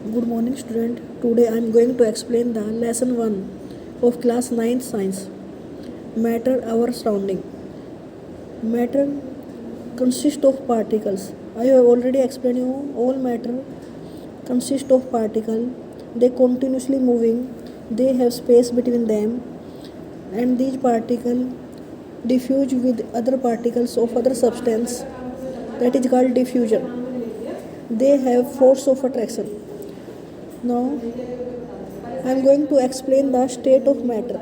Good morning, student. Today I am going to explain the lesson 1 of class 9th science. Matter our surrounding. Matter consists of particles. I have already explained you all matter consist of particle. They continuously moving. They have space between them, and these particles diffuse with other particles of other substance. That is called diffusion. They have force of attraction. Now I am going to explain the state of matter.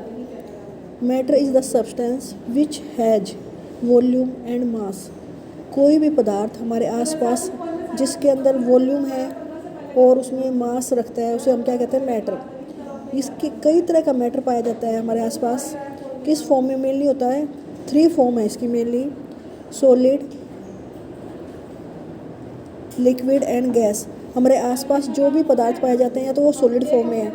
Matter is the substance which has volume and mass. कोई भी पदार्थ हमारे आसपास जिसके अंदर volume है और उसमें मास रखता है उसे हम क्या कहते हैं, मैटर। इसके कई तरह का मैटर पाया जाता है हमारे आसपास। किस फॉर्म में मेनली होता है? 3 फॉर्म है इसकी mainly: solid, liquid and gas. हमारे आसपास जो भी पदार्थ पाए जाते हैं या तो वो सॉलिड फॉर्म में है,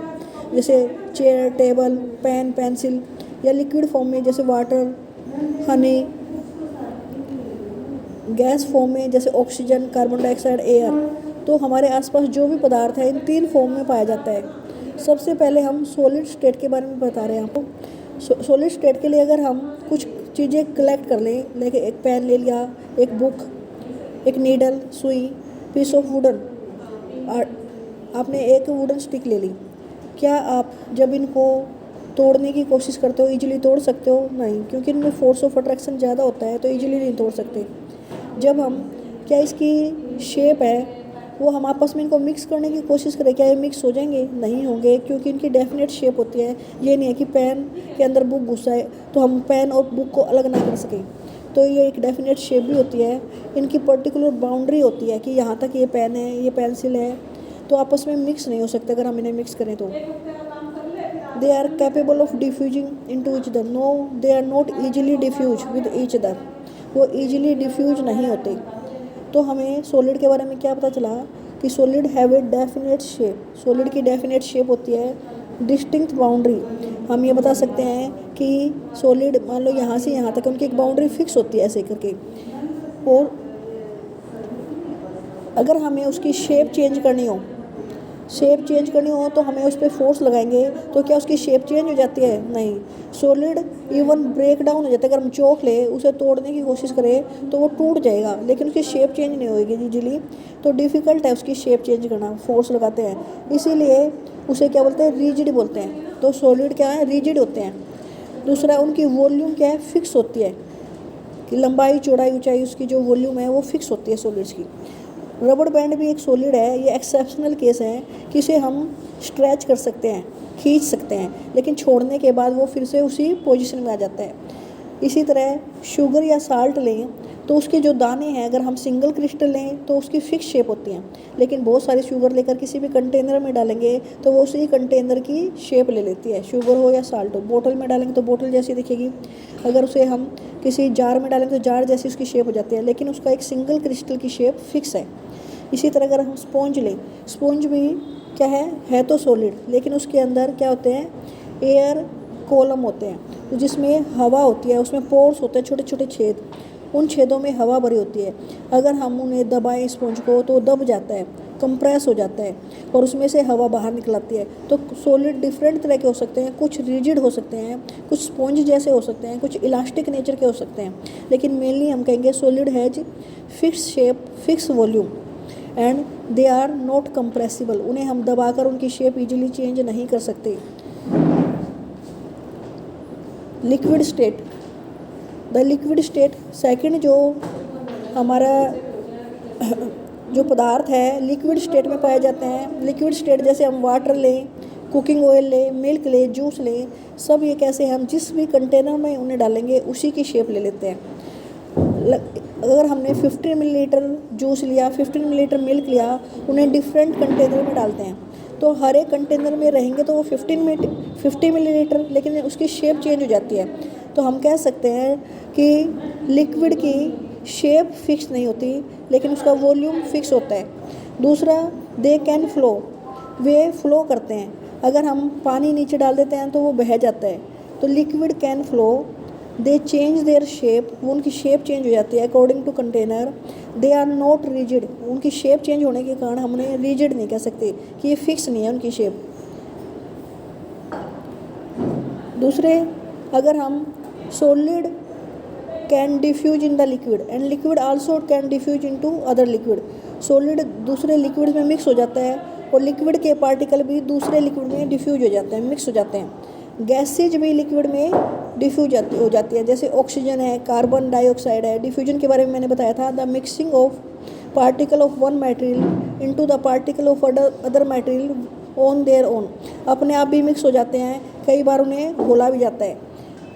जैसे चेयर, टेबल, पेन, पेंसिल, या लिक्विड फॉर्म में जैसे वाटर, हनी। गैस फॉर्म में जैसे ऑक्सीजन, कार्बन डाइऑक्साइड, एयर। तो हमारे आसपास जो भी पदार्थ है इन 3 फॉर्म में पाया जाता है। सबसे पहले हम सॉलिड स्टेट के बारे में बता रहे हैं आपको। सॉलिड स्टेट के लिए अगर हम कुछ चीज़ें कलेक्ट कर लें, लाइक एक पेन ले लिया, एक बुक, एक नीडल, सुई, पीस ऑफ वुडन, आपने एक वुडन स्टिक ले ली। क्या आप जब इनको तोड़ने की कोशिश करते हो ईजिली तोड़ सकते हो? नहीं, क्योंकि इनमें फोर्स ऑफ अट्रैक्शन ज़्यादा होता है, तो ईजिली नहीं तोड़ सकते। जब हम क्या इसकी शेप है वो हम आपस में इनको मिक्स करने की कोशिश करें, क्या ये मिक्स हो जाएंगे? नहीं होंगे, क्योंकि इनकी डेफिनेट शेप होती है। ये नहीं है कि पेन के अंदर बुक घुसा है तो हम पेन और बुक को अलग ना कर सकें। तो ये एक डेफिनेट शेप भी होती है। इनकी पर्टिकुलर बाउंड्री होती है कि यहाँ तक ये पेन है, ये पेंसिल है, तो आपस में मिक्स नहीं हो सकते अगर हम इन्हें मिक्स करें तो। They are capable of diffusing into each other. No, they are not easily diffuse with each other. वो ईजिली डिफ्यूज नहीं होते। तो हमें सॉलिड के बारे में क्या पता चला कि solid have a definite shape. Solid की डेफिनेट शेप होती है, डिस्टिंक्ट बाउंड्री। हम ये बता सकते हैं कि सॉलिड मान लो यहाँ से यहाँ तक उनकी एक बाउंड्री फिक्स होती है ऐसे करके, और अगर हमें उसकी शेप चेंज करनी हो तो हमें उस पर फोर्स लगाएंगे तो क्या उसकी शेप चेंज हो जाती है? नहीं। सॉलिड इवन ब्रेक डाउन हो जाता है। अगर हम चौक ले उसे तोड़ने की कोशिश करें तो वो टूट जाएगा, लेकिन उसकी शेप चेंज नहीं होगी इजीली। तो डिफ़िकल्ट है उसकी शेप चेंज करना, फोर्स लगाते हैं, इसीलिए उसे क्या बोलते हैं? रिजिड बोलते हैं। तो सॉलिड क्या है? रिजिड होते हैं। दूसरा, उनकी वॉल्यूम क्या है? फिक्स होती है, कि लंबाई, चौड़ाई, ऊंचाई, उसकी जो वॉल्यूम है वो फिक्स होती है सॉलिड्स की। रबड़ बैंड भी एक सॉलिड है। ये एक्सेप्शनल केस है कि इसे हम स्ट्रेच कर सकते हैं, खींच सकते हैं, लेकिन छोड़ने के बाद वो फिर से उसी पोजीशन में आ जाता है। इसी तरह शुगर या साल्ट लें तो उसके जो दाने हैं, अगर हम सिंगल क्रिस्टल लें तो उसकी फिक्स शेप होती हैं, लेकिन बहुत सारी शुगर लेकर किसी भी कंटेनर में डालेंगे तो वो उसी कंटेनर की शेप ले लेती है, शुगर हो या साल्ट हो। बोतल में डालेंगे तो बोतल जैसी दिखेगी, अगर उसे हम किसी जार में डालेंगे तो जार जैसी उसकी शेप हो जाती है, लेकिन उसका एक सिंगल क्रिस्टल की शेप फिक्स है। इसी तरह अगर हम स्पॉन्ज लें, स्पॉन्ज भी क्या है तो सॉलिड, लेकिन उसके अंदर क्या होते हैं? एयर कॉलम होते हैं, तो जिसमें हवा होती है, उसमें पोर्स होते हैं, छोटे छोटे छेद। उन छेदों में हवा भरी होती है। अगर हम उन्हें दबाएं स्पॉन्ज को तो दब जाता है, कंप्रेस हो जाता है, और उसमें से हवा बाहर निकल आती है। तो सॉलिड डिफरेंट तरह के हो सकते हैं, कुछ रिजिड हो सकते हैं, कुछ स्पॉन्ज जैसे हो सकते हैं, कुछ इलास्टिक नेचर के हो सकते हैं, लेकिन मेनली हम कहेंगे solid has fix shape, fix volume, and they are not compressible. उन्हें हम दबाकर उनकी शेप इजीली चेंज नहीं कर सकते। Liquid state, the liquid state second जो हमारा जो पदार्थ है लिक्विड स्टेट में पाए जाते हैं। लिक्विड स्टेट जैसे हम वाटर लें, कुकिंग ऑयल लें, मिल्क लें, जूस लें, सब ये कैसे हम जिस भी कंटेनर में उन्हें डालेंगे उसी की शेप ले लेते हैं। अगर हमने 15 मिलीलीटर जूस लिया, 15 मिलीलीटर मिल्क लिया, उन्हें डिफरेंट कंटेनर में डालते हैं, तो हर एक कंटेनर में रहेंगे तो वो 50 मिलीलीटर, लेकिन उसकी शेप चेंज हो जाती है। तो हम कह सकते हैं कि लिक्विड की शेप फिक्स नहीं होती, लेकिन उसका वॉल्यूम फिक्स होता है। दूसरा, they can flow, way flow करते हैं। अगर हम पानी नीचे डाल देते हैं तो वो बह जाता है। तो liquid can flow they change their shape, वो उनकी शेप चेंज हो जाती है according to container. They are not rigid, उनकी शेप चेंज होने के कारण हमने रिजिड नहीं कह सकते कि ये फिक्स नहीं है उनकी शेप। दूसरे, अगर हम solid can diffuse in the liquid and liquid also can diffuse into other liquid, solid दूसरे लिक्विड में मिक्स हो जाता है और लिक्विड के पार्टिकल भी दूसरे लिक्विड में डिफ्यूज हो जाते हैं, मिक्स हो जाते हैं। गैसेज भी लिक्विड में डिफ्यूज हो जाती है, जैसे ऑक्सीजन है, कार्बन डाइऑक्साइड है। डिफ्यूजन के बारे में मैंने बताया था, the mixing of particle of one material into the particle of other material on their own, अपने आप भी मिक्स हो जाते हैं, कई बार उन्हें घोला भी जाता है।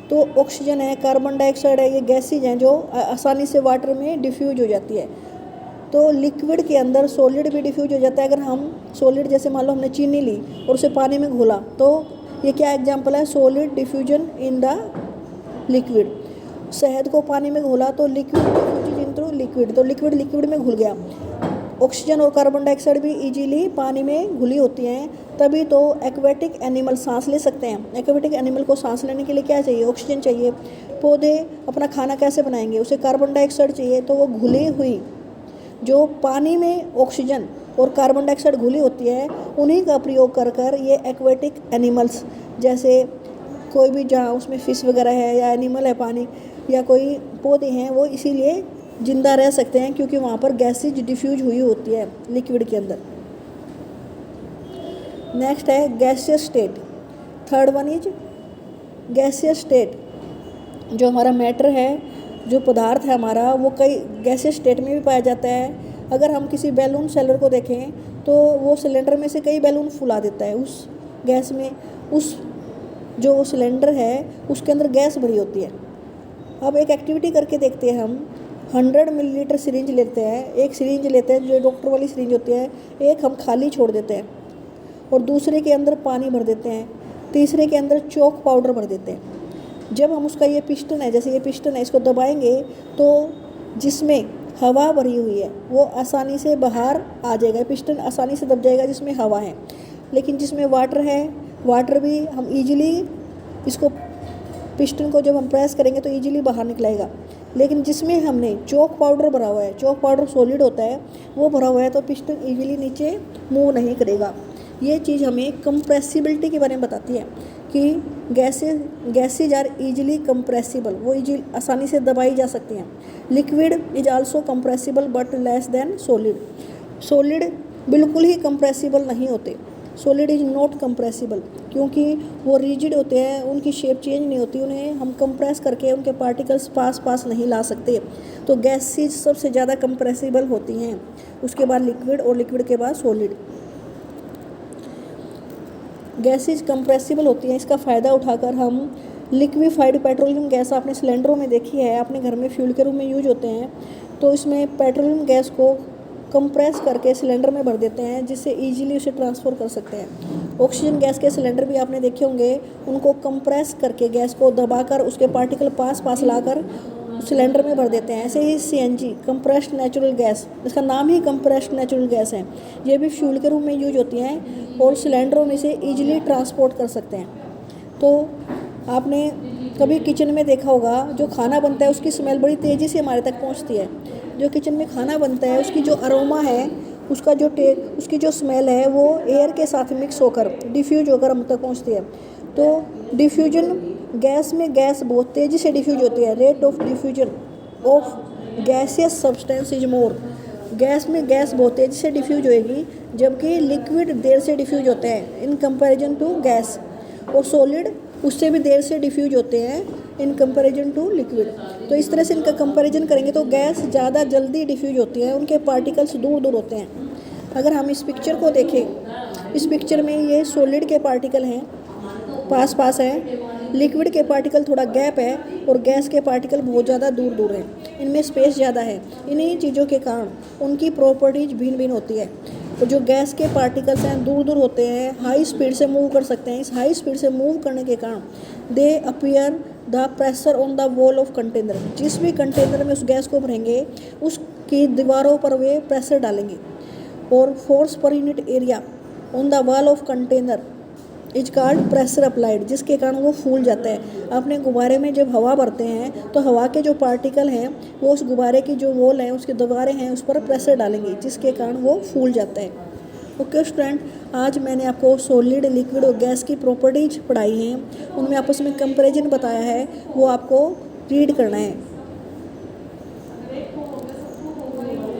तो ऑक्सीजन है, कार्बन डाइऑक्साइड है, ये गैसेज हैं जो आसानी से वाटर में डिफ्यूज हो जाती है। तो लिक्विड के अंदर सॉलिड भी डिफ्यूज हो जाता है। अगर हम सॉलिड, जैसे मान लो हमने चीनी ली और उसे पानी में घोला, तो ये क्या एग्जांपल है, solid diffusion in the liquid. शहद को पानी में घोला तो लिक्विड डिफ्यूज इनटू लिक्विड, तो लिक्विड लिक्विड में घुल गया। ऑक्सीजन और कार्बन डाइऑक्साइड भी इजीली पानी में घुली होती हैं, तभी तो एक्वेटिक एनिमल सांस ले सकते हैं। एक्वेटिक एनिमल को सांस लेने के लिए क्या चाहिए, ऑक्सीजन चाहिए। पौधे अपना खाना कैसे बनाएंगे, उसे कार्बन डाइऑक्साइड चाहिए, तो वो घुली हुई जो पानी में ऑक्सीजन और कार्बन डाइऑक्साइड घुली होती है, उन्हीं का प्रयोग कर कर ये एक्वेटिक एनिमल्स, जैसे कोई भी जहाँ उसमें फ़िश वगैरह है या एनिमल है पानी, या कोई पौधे हैं, वो इसीलिए जिंदा रह सकते हैं क्योंकि वहाँ पर गैसेज डिफ्यूज हुई होती है लिक्विड के अंदर। नेक्स्ट है gaseous state. Third one is gaseous state. जो हमारा मैटर है, जो पदार्थ है हमारा, वो कई गैसियस स्टेट में भी पाया जाता है। अगर हम किसी बैलून सेलर को देखें तो वो सिलेंडर में से कई बैलून फुला देता है उस गैस में। उस जो सिलेंडर है उसके अंदर गैस भरी होती है। अब एक एक्टिविटी करके देखते हैं हम। 100 मिलीलीटर सिरिंज लेते हैं, एक सिरिंज लेते हैं जो डॉक्टर वाली सिरिंज होती है, एक हम खाली छोड़ देते हैं और दूसरे के अंदर पानी भर देते हैं, तीसरे के अंदर चॉक पाउडर भर देते हैं। जब हम उसका ये पिस्टन है, जैसे ये पिस्टन है, इसको दबाएंगे तो जिसमें हवा भरी हुई है वो आसानी से बाहर आ जाएगा, पिस्टन आसानी से दब जाएगा जिसमें हवा है। लेकिन जिसमें वाटर है, वाटर भी हम इजीली इसको, पिस्टन को जब हम प्रेस करेंगे तो इजीली बाहर निकलेगा। लेकिन जिसमें हमने चॉक पाउडर भरा हुआ है, चॉक पाउडर सॉलिड होता है, वो भरा हुआ है, तो पिस्टन इजीली नीचे मूव नहीं करेगा। ये चीज़ हमें कंप्रेसिबिलिटी के बारे में बताती है कि गैसेज आर इजीली कंप्रेसिबल, वो इजीली आसानी से दबाई जा सकती हैं। Liquid is also compressible but less than solid. Solid बिल्कुल ही कंप्रेसिबल नहीं होते, सॉलिड इज नॉट कंप्रेसिबल, क्योंकि वो रिजिड होते हैं, उनकी शेप चेंज नहीं होती, उन्हें हम कंप्रेस करके उनके पार्टिकल्स पास नहीं ला सकते। तो गैसेज सबसे ज़्यादा कंप्रेसिबल होती हैं, उसके बाद लिक्विड और लिक्विड के बाद सॉलिड। गैसेज कंप्रेसिबल होती हैं, इसका फ़ायदा उठाकर हम लिक्विफाइड पेट्रोलियम गैस आपने सिलेंडरों में देखी है, अपने घर में फ्यूल के रूप में यूज होते हैं। तो इसमें पेट्रोलियम गैस को कंप्रेस करके सिलेंडर में भर देते हैं, जिससे इजीली उसे ट्रांसफ़र कर सकते हैं। ऑक्सीजन गैस के सिलेंडर भी आपने देखे होंगे, उनको कंप्रेस करके गैस को दबाकर उसके पार्टिकल पास लाकर सिलेंडर में भर देते हैं। ऐसे ही सीएनजी कंप्रेस्ड नेचुरल गैस, इसका नाम ही कंप्रेस्ड नेचुरल गैस है, ये भी फ्यूल के रूप में यूज होती हैं और सिलेंडरों में से ईजिली ट्रांसपोर्ट कर सकते हैं। तो आपने कभी किचन में देखा होगा, जो खाना बनता है उसकी स्मेल बड़ी तेज़ी से हमारे तक पहुंचती है। जो किचन में खाना बनता है उसकी जो अरोमा है, उसकी जो स्मेल है, वो एयर के साथ मिक्स होकर डिफ्यूज होकर हम तक पहुंचती है। तो डिफ्यूजन गैस में गैस बहुत तेज़ी से डिफ्यूज होती है। Rate of diffusion of gaseous substance is more. Gas में गैस बहुत तेज़ी से डिफ्यूज होएगी, जबकि लिक्विड देर से डिफ्यूज होते हैं इन कंपैरिजन टू गैस, और सॉलिड उससे भी देर से डिफ्यूज होते हैं इन कंपैरिजन टू लिक्विड। तो इस तरह से इनका कंपैरिजन करेंगे तो गैस ज़्यादा जल्दी डिफ्यूज होती है, उनके पार्टिकल्स दूर दूर होते हैं। अगर हम इस पिक्चर को देखें, इस पिक्चर में ये सॉलिड के पार्टिकल हैं, पास है, लिक्विड के पार्टिकल थोड़ा गैप है और गैस के पार्टिकल बहुत ज़्यादा दूर दूर हैं, इनमें स्पेस ज़्यादा है। इन्हीं चीज़ों के कारण उनकी प्रॉपर्टीज भिन्न भिन्न होती है। तो जो गैस के पार्टिकल्स हैं दूर दूर होते हैं, हाई स्पीड से मूव कर सकते हैं। इस हाई स्पीड से मूव करने के कारण दे appear the pressure on the wall of container. जिस भी कंटेनर में उस गैस को भरेंगे उसकी दीवारों पर वे प्रेशर डालेंगे, और force per unit area on the wall of container is called pressure applied, जिसके कारण वो फूल जाता है। अपने गुब्बारे में जब हवा भरते हैं तो हवा के जो पार्टिकल हैं वो उस गुब्बारे की जो वॉल है, उसके दीवारें हैं, उस पर प्रेशर डालेंगे, जिसके कारण वो फूल जाता है। ओके स्टूडेंट, आज मैंने आपको सॉलिड, लिक्विड और गैस की प्रॉपर्टीज पढ़ाई हैं, उनमें आपस में कंपैरिजन बताया है, वो आपको रीड करना है।